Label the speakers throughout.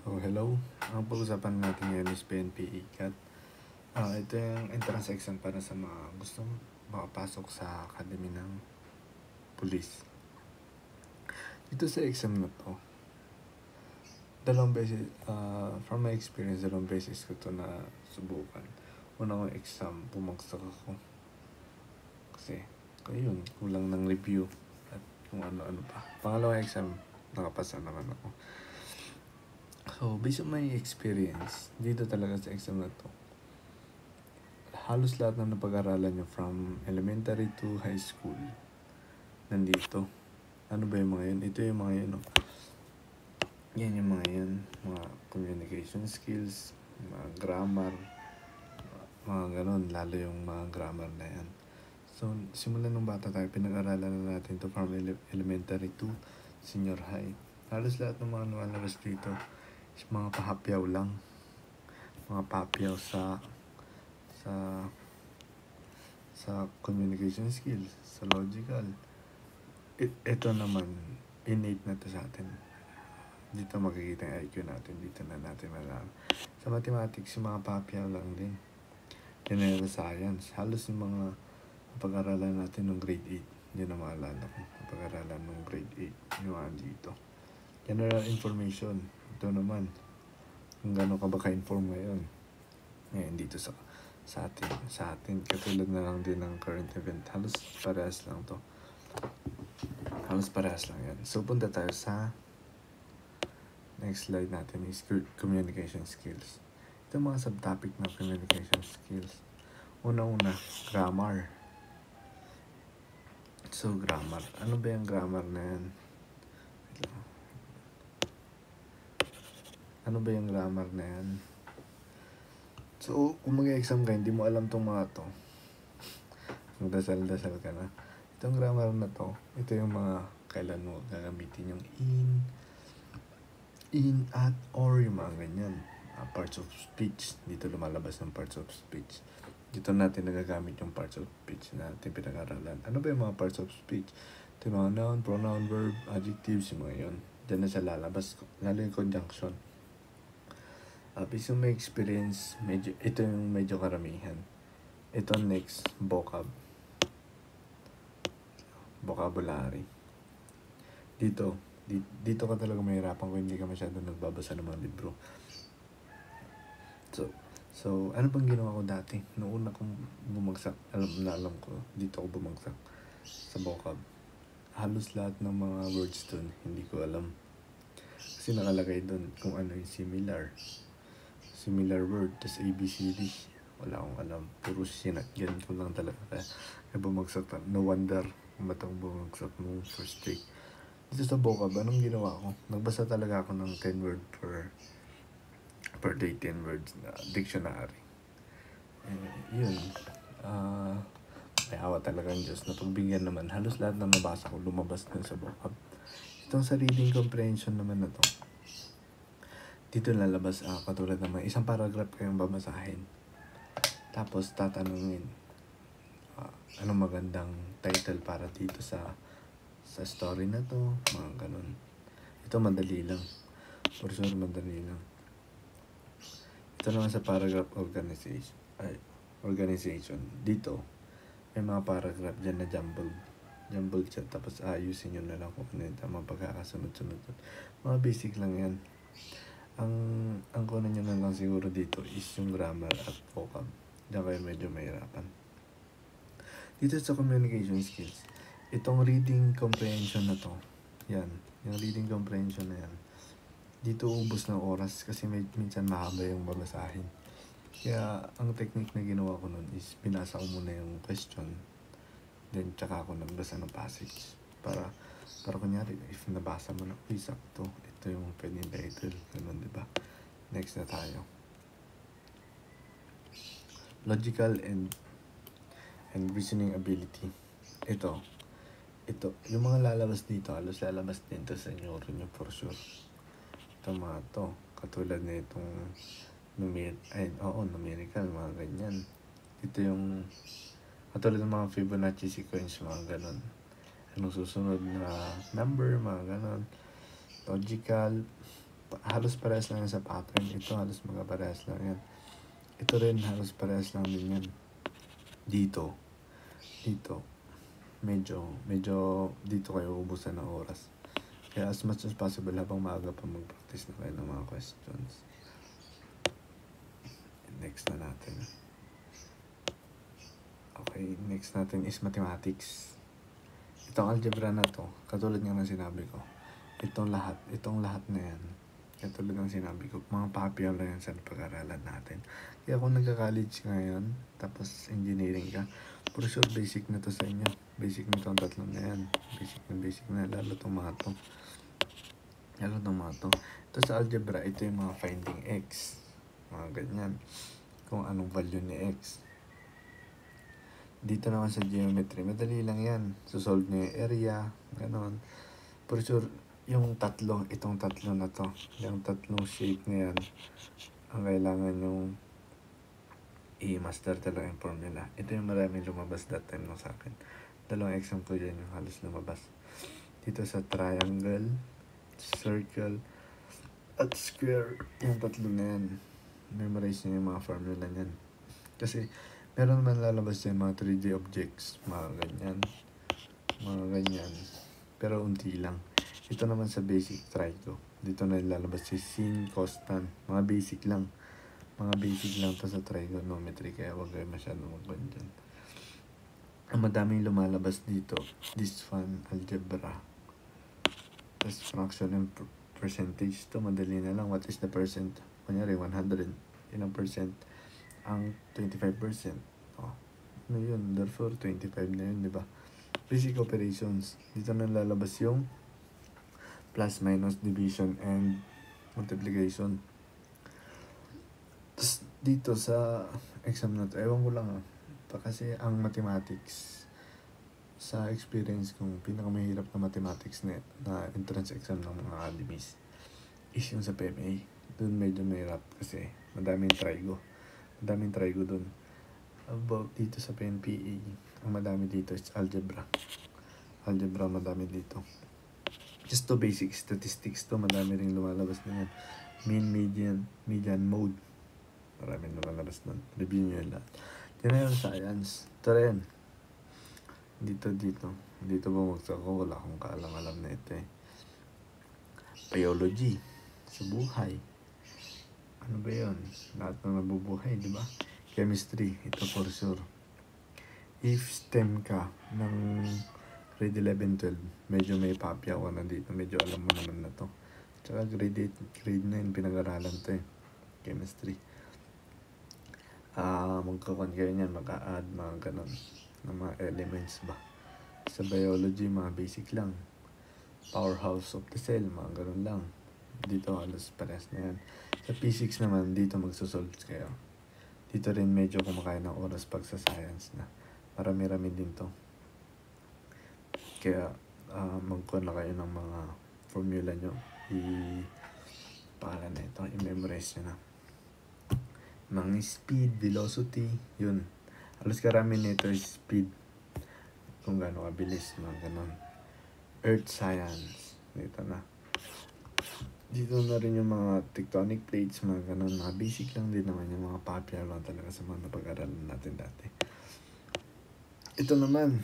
Speaker 1: So, hello. Ang pag-usapan natin ngayon is PNP ICAT. Ito yung entrance exam para sa mga gustong makapasok sa academy ng police. Dito sa exam na to, dalawang beses, from my experience, dalawang beses ko to na subukan. Una kong exam, bumagsak ako. Kasi, yun, kulang ng review at kung ano-ano pa. Pangalawang exam, nakapasa naman ako. So, based on my experience, dito talaga sa exam na to, halos lahat ng napag-aralan nyo from elementary to high school, nandito. Ano ba yung mga yun? Ito yung mga yun, no? Yan yung mga yun. Mga communication skills, mga grammar, mga ganon. Lalo yung mga grammar na yan. So, simula nung bata tayo, pinag-aralan na natin to from elementary to senior high. Halos lahat ng mga lumalabas dito is mga pahapyaw lang. Mga papyaw sa communication skills, sa logical. Ito naman, innate na to sa atin. Dito makikita yung IQ natin, dito na natin malaman. Sa mathematics, yung mga papyaw lang din. General science, halos yung mga pag-aralan natin ng grade 8, yun na maalala ko. Pag-aralan ng grade 8, yung mga dito. General information, ito naman, kung gano'n ka ba ka-inform ngayon. Ngayon dito sa atin, katulad na lang din ng current event. Halos parehas lang to. Halos parehas lang yan. So, punta tayo sa next slide natin is communication skills. Ito mga subtopic ng communication skills. Una-una, grammar. So, grammar. Ano ba yung grammar na yan? Ano ba yung grammar na yan? So, kung mag-exam ka, hindi mo alam tong mga to. Magdasal-dasal ka na. Itong grammar na to, ito yung mga kailan mo gagamitin yung in, at, or, yung mga ganyan. Parts of speech. Dito lumalabas ng parts of speech. Dito natin nagagamit yung parts of speech na natin pinag-aralan. Ano ba yung mga parts of speech? Ito yung mga noun, pronoun, verb, adjectives, yung mga yun. Diyan na siya lalabas. Lalo yung conjunction. Based on my experience, ito yung medyo karamihan. Ito next, vocabulary. Dito ka talaga mahirapan kung hindi ka masyado nagbabasa ng mga libro. So, ano pang ginawa ko dati? Noong una kong bumagsak, alam ko, dito ako bumagsak sa vocab. Halos lahat ng mga words dun, hindi ko alam. Kasi nakalagay dun kung ano yung similar word, tas ABCD. Wala akong alam. Puro sinakyan ko lang talaga. Kaya bumagsak. No wonder matang bumagsak nung first take. Dito sa vocab, anong ginawa ko? Nagbasa talaga ako ng 10 word per day, 10 words na dictionary. Yun. May awa talaga ang Diyos. Napagbigyan naman. Halos lahat na nabasa ko lumabas din sa vocab. Itong sa reading comprehension naman na to, dito lalabas katulad naman isang paragraph kayong babasahin, tapos tatanungin anong magandang title para dito sa story na to, mga ganun. Ito madali lang, for sure madali lang. Ito naman sa paragraph organization, dito may mga paragraph dyan na jumbled siya, tapos ayusin nyo na lang kung ano yung tamang pagkakasunod-sunod. Mga basic lang yan. Ang kunan nyo na lang siguro dito is yung grammar at vocab. Diyan kayo medyo mahirapan. Dito sa communication skills, itong reading comprehension na to, yan, yung reading comprehension na yan, dito ubos ng oras kasi minsan mahaba yung babasahin. Kaya ang technique na ginawa ko nun is binasa ko muna yung question, then tsaka ako nagbasa ng passage. Para kunyari, if nabasa mo na, sakto, ito yung pwedeng title, ganun, diba? Next na tayo. Logical and reasoning ability. Ito, yung mga lalabas dito, halos lalabas din to sa inyo for sure. Ito mga to, katulad na itong numerical, mga ganyan. Ito yung katulad ng mga Fibonacci sequence, mga ganun. Anong susunod na number, mga ganon. Logical, halos parehas lang yan sa pattern. Ito halos mga parehas lang yan. Ito rin halos parehas lang din yan. Dito medyo dito kayo ubusan ng oras. Kaya as much as possible habang maaga pa mag-practice na kayo ng mga questions. Next na natin. Okay, next natin is mathematics. Itong algebra na to, katulad nga ng sinabi ko, itong lahat na yan, katulad ng sinabi ko, mga popular yan sa pag-aralan natin. Kaya kung nagka-college ngayon, tapos engineering ka, for sure basic na to sa inyo. Basic na to ang tatlong na yan. Basic na, lalo itong mga to. Ito sa algebra, ito yung mga finding x. Mga ganyan. Kung anong value ni x. Dito naman sa geometry, madali lang yan. Solve nyo yung area, ganon. For sure, itong tatlo na to, yung tatlong shape na yan, ang kailangan yung i-master talaga yung formula. Ito yung maraming lumabas that time sa akin. 2 exam ko dyan yung halos lumabas. Dito sa triangle, circle, at square, yung tatlo na yan. Memorize nyo yung mga formula nyan. Kasi, meron naman lalabas dyan mga 3D objects, mga ganyan. Pero unti lang. Ito naman sa basic, try ko. Dito na lalabas si sin, costan. Mga basic lang to sa trigonometry. Kaya huwag kayo masyadong magpan dyan. Ang madaming lumalabas dito, this one, algebra. Tapos fraction and percentage. Ito madali na lang. What is the percent? Kunyari 100. Ilang percent? Ang 25%. Oh, ano yun? Therefore, 25 na yun, di ba? Basic operations. Dito na lalabas yung plus, minus, division, and multiplication. Tapos, dito sa exam na to, ewan ko lang kasi ang mathematics, sa experience kong pinakamahirap na mathematics na entrance exam ng mga academies is yung sa PMA. Doon medyo mahirap kasi madaming trigo doon. About dito sa PNPA, ang madami dito is algebra. Madami dito. Just to basic statistics to, madami ring lumalabas na yan. Mean, median, mode. Maraming lumalabas doon. Review nyo yan lahat. General science. Ito rin. Dito bumagsak ko. Wala akong kaalam-alam na ito eh. Biology. Sa buhay. Ano ba yun? Lahat ng nabubuhay, di ba? Chemistry, ito for sure. If STEM ka ng grade 11, 12, medyo may papya ko na dito. Medyo alam mo naman na to. Tsaka grade 8, grade 9, pinag-aralan to eh. Chemistry. Magkakuan kayo niyan, mag-a-add, mga ganon. Ng mga elements ba. Sa biology, mga basic lang. Powerhouse of the cell, mga ganon lang. Dito halos parehas na yan. Sa physics naman, dito magsosolve kayo. Dito rin medyo kumakain ng oras pag sa science na. Marami-rami din to. Kaya magkuhan na kayo ng mga formula nyo. Pangalan na ito, i-memorize nyo na. Mga speed, velocity, yun. Halos karami nito is speed. Kung gaano kabilis, mga ganon. Earth science, dito na. Dito na rin yung mga tectonic plates, mga ganun. Mga basic lang din naman yung mga popular lang talaga sa mga napag-aralan natin dati. Ito naman,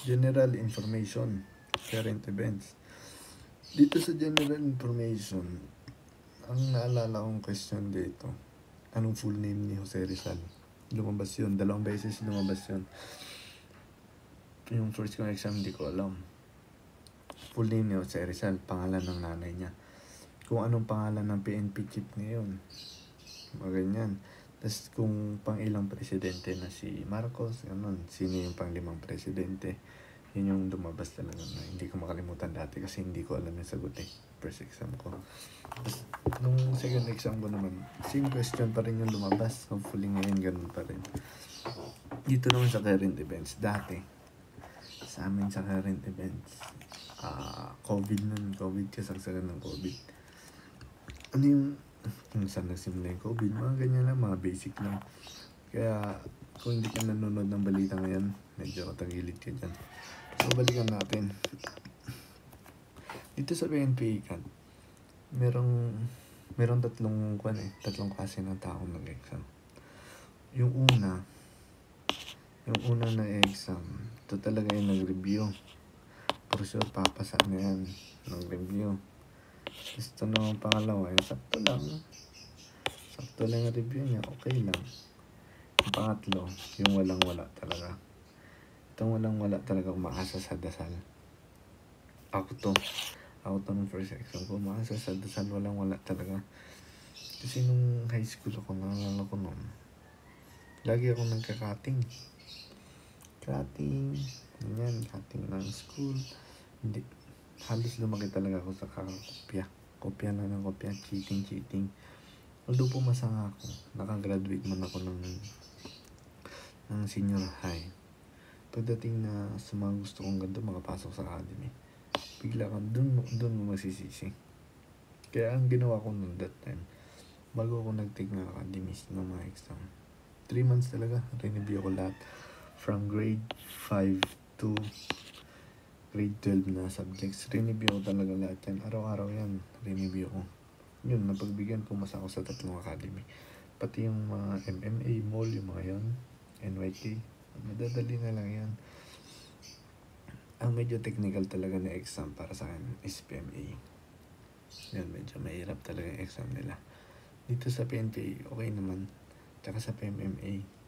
Speaker 1: general information, current events. Dito sa general information, ang naalala kong question dito, anong full name ni Jose Rizal? Lumabas yun, 2 beses lumabas yun. Yung first kong exam, hindi ko alam. Full name ni Jose Rizal, pangalan ng nanay niya. Kung anong pangalan ng PNP chief ngayon. Mga ganyan. Tapos kung pang ilang presidente na si Marcos, ganun. Sino yung pang 5 presidente. Yun yung lumabas talaga na hindi ko makalimutan dati kasi hindi ko alam yung sagot eh. First exam ko. Tapos nung second exam ko naman, same question pa rin yung lumabas. Hopefully ngayon ganun pa rin. Dito naman sa current events. Dati, sa amin sa current events, COVID kasagsagan ng COVID. Ano yung saan nagsimula yung COVID? Mga ganyan lang, mga basic lang. Kaya kung hindi ka nanonood ng balita ngayon, medyo tagilid ka dyan. So balikan natin. Dito sa PNP, merong tatlong klase ng taong nag-exam. Yung una na exam, ito talaga yung nag-review. For sure, papasa na yan ng review. Gusto naman pangalawa, yung sakto lang yung review niya, okay lang. Yung pangatlo, yung walang-wala talaga. Itong walang-wala talaga, umaasa sa dasal. Ako to nung first exam ko, umaasa sa dasal, walang-wala talaga. Kasi nung high school ako, naalala ko noon, lagi ako nagka-cutting ng school. Hindi, halos lumaki talaga ako sa kopya na ng kopya, cheating. Although pumasa nga ako, nakagraduate man ako ng senior high. Pagdating na sa mga gusto kong ganito, makapasok sa academy, bigla ka dun mo masisisi. Kaya ang ginawa ko noon that time, bago ako nag-take ng academies ng mga exam, 3 months talaga, review ko lahat. From grade 5 to grade 12 na subjects, review ko talaga lahat yan. Araw-araw yan, review ko. Yun, napagbigyan, pumasa ako sa 3 academy. Pati yung mga MMA, mall, yung mga yan, NYK, madadali na lang yan. Ang medyo technical talaga na exam para sa akin is PMA. Yan, medyo mahirap talaga yung exam nila. Dito sa PNPA, okay naman. Tsaka sa PMMA,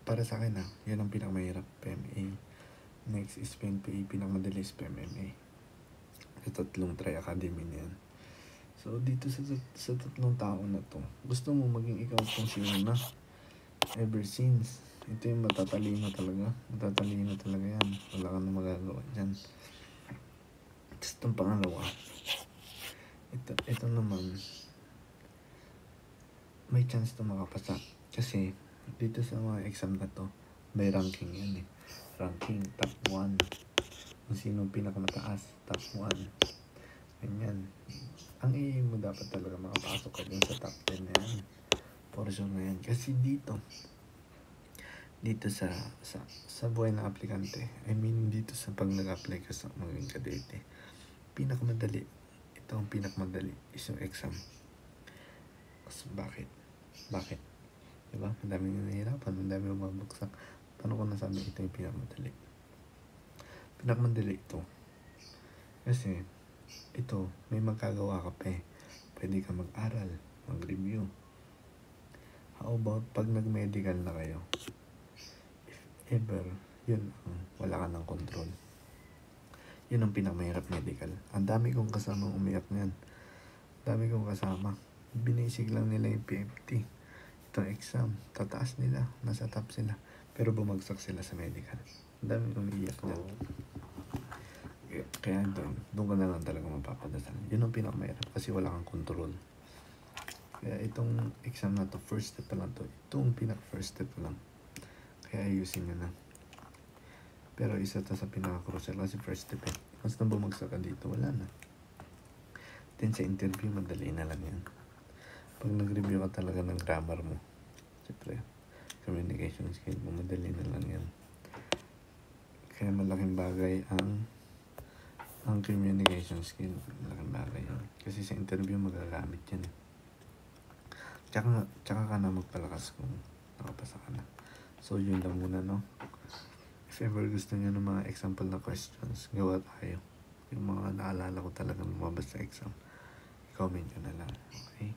Speaker 1: para sa akin yan ang pinakamahirap, PMA. Next is PNPA, pinakamadali is PMMA. Sa 3 tri-academy na yan. So, dito sa 3 taon na to, gusto mo maging ikaw kung sino na. Ever since, ito yung matatalino talaga yan. Wala ka na magagawa dyan. Tapos itong pangalawa, ito naman, may chance to makapasa. Kasi, dito sa mga exam na to, may ranking yan ranking, top 1. Kung sino pinakamataas, top 1. Ganyan. Ang aim mo dapat talaga makapasok ka din sa top 10 na yan. Portion na yan. Kasi dito sa buhay ng aplikante, dito sa pag nag-apply ka sa maging kadete, ito ang pinakamadali is yung exam. Kasi bakit? Diba? Ang dami nga nahihirapan, ang dami umabagsak. Paano ko nasabi ito yung pinakamadali? Pinakamadali ito. Kasi, ito, may magagawa ka pa Pwede ka mag-aral, mag-review. How about pag nag-medical na kayo? If ever, yun, wala ka ng control. Yun ang pinakamahirap medical. Ang dami kong kasama umiyak niyan. Dami kong kasama. Binisig lang nila yung PFT. Itong exam, tataas nila, nasa top sila, pero bumagsak sila sa medical. Ang dami umiiyak dyan. Kaya doon ka na lang talaga mapapadasal. Yun ang pinakamahirap kasi wala kang control. Kaya itong exam na to, first step pa lang to. Itong first step pa lang. Kaya ayusin nyo na. Pero isa to sa pinaka-crucial kasi first step Once na bumagsak ka dito, wala na. Then sa interview, madali na lang yan. Pag nag-review ka talaga ng grammar mo, siyempre, communication skill mo, madali na lang yan. Kaya malaking bagay ang communication skill. Malaking bagay yan. Kasi sa interview, magagamit yan. Tsaka ka na magpalakas kung nakapasa ka na. So, yun lang muna, no? If ever gusto niyo ng mga example na questions, gawa tayo. Yung mga naalala ko talaga lumabas sa exam, comment nyo na lang. Okay?